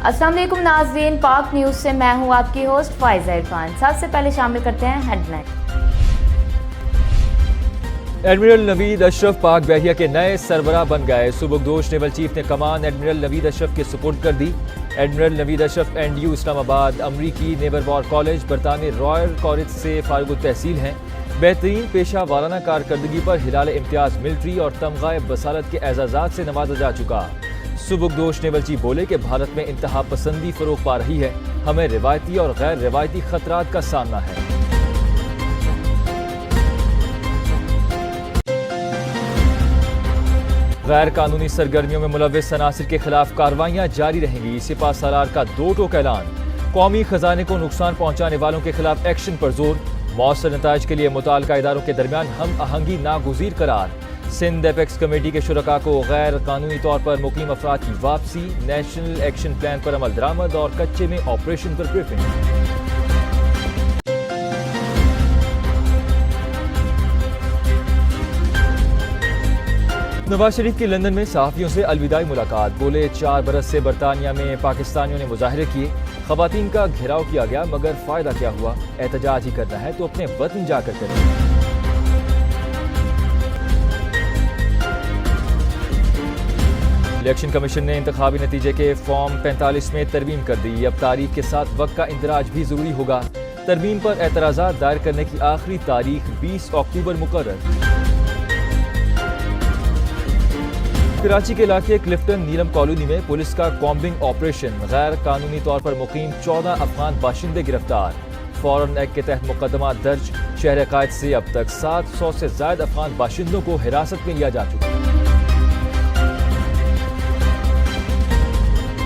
अस्सलाम वालेकुम नाज़रीन, पाक न्यूज़ से मैं हूँ आपकी होस्ट फाइज़ा इरफान। सबसे पहले शामिल करते हैं हेडलाइन। एडमिरल नवीद अशरफ पाक बहरिया के नए सरबराह बन गए। सुबकदोश नेवल चीफ ने कमान एडमिरल नवीद अशरफ के सुपुर्द कर दी। एडमिरल नवीद अशरफ NDU इस्लामाबाद, अमरीकी नेवल वॉर कॉलेज, बरतानी रॉयल कॉलेज से फारिग तहसील हैं। बेहतरीन पेशा वाराना कारकर्दगी पर हिलाल इम्तियाज मिलिट्री और तमगाए बसालत के एजाज़ात से नवाजा जा चुका। सुबकदोश नेवल चीफ बोले कि भारत में इंतहा पसंदी फरोग पा रही है, हमें रिवायती और गैर रिवायती खतरात का सामना है। गैर कानूनी सरगर्मियों में मुलव्विस अनासिर के खिलाफ कार्रवाइयां जारी रहेंगी। सिपा सालार का 2 टोक ऐलान। कौमी खजाने को नुकसान पहुंचाने वालों के खिलाफ एक्शन पर जोर। मौसर नताइज के लिए मुताल्लिका इदारों के दरमियान हम आहंगी नागुज़ीर करार। सिंध एपेक्स कमेटी के शुरका को गैर कानूनी तौर पर मुकीम अफराद की वापसी। नेशनल एक्शन प्लान पर अमल दरामद और कच्चे में ऑपरेशन पर ब्रीफिंग। नवाज शरीफ की लंदन में सहाफियों से अलविदाई मुलाकात। बोले 4 बरस से बरतानिया में पाकिस्तानियों ने मुजाहरे किए, खवातीन का घेराव किया गया, मगर फायदा क्या हुआ? एहतजाज ही करना है तो अपने वतन जाकर करें। इलेक्शन कमीशन ने इंतखाबी नतीजे के फॉर्म 45 में तरमीम कर दी। अब तारीख के साथ वक्त का इंदराज भी जरूरी होगा। तरमीम पर एतराज़ात दायर करने की आखिरी तारीख 20 अक्टूबर मुकर्रर। कराची के इलाके क्लिफ्टन नीलम कॉलोनी में पुलिस का कॉम्बिंग ऑपरेशन। गैर कानूनी तौर पर मुकीम 14 अफगान बाशिंदे गिरफ्तार। फॉरेन एक्ट के तहत मुकदमा दर्ज। शहर कायद से अब तक 700 से ज्यादा अफगान बाशिंदों को हिरासत में लिया जा चुका।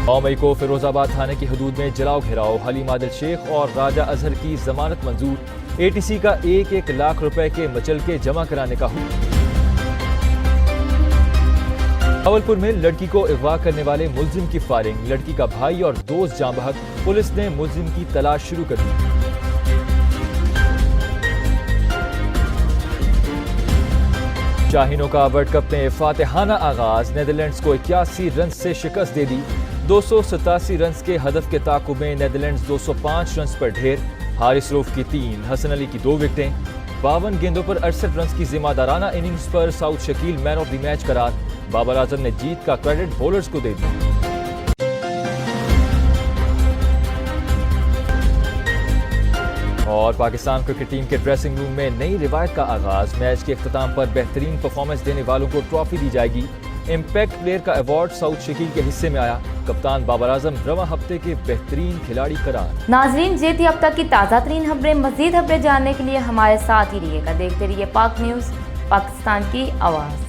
9 मई को फिरोजाबाद थाने की हदूद में जलाओ घेराव। हलीम आदिल शेख और राजा अजहर की जमानत मंजूर। ATC का 1-1 लाख रुपए के मचलके जमा कराने का हुक्म। भावलपुर में लड़की को अगवा करने वाले मुलजिम की फायरिंग। लड़की का भाई और दोस्त जाँ बहक। पुलिस ने मुलजिम की तलाश शुरू कर दी। शाहीनों का वर्ल्ड कप में फातिहाना आगाज। नीदरलैंड्स को 81 रन से शिकस्त दे दी। 287 रन के हदफ के ताकुब में नीदरलैंड्स 205 रन पर ढेर। हारिस रऊफ की 3, हसन अली की 2 विकेटें। 52 गेंदों पर 68 रन की जिम्मेदाराना इनिंग्स पर south Shakeel man of the match करार। बाबर आजम ने जीत का क्रेडिट बॉलर्स को दे दिया। और पाकिस्तान क्रिकेट टीम के ड्रेसिंग रूम में नई रिवायत का आगाज। मैच के इख्तिताम पर बेहतरीन परफॉर्मेंस देने वालों को ट्रॉफी दी जाएगी। इम्पैक्ट प्लेयर का अवार्ड साउथ शकील के हिस्से में आया। कप्तान बाबर आजम रवा हफ्ते के बेहतरीन खिलाड़ी करार। नाजरीन, ये थी अब तक की ताज़ा तरीन खबरें। मजीद खबरें जानने के लिए हमारे साथ ही रहिएगा। देखते रहिए पाक न्यूज़, पाकिस्तान की आवाज़।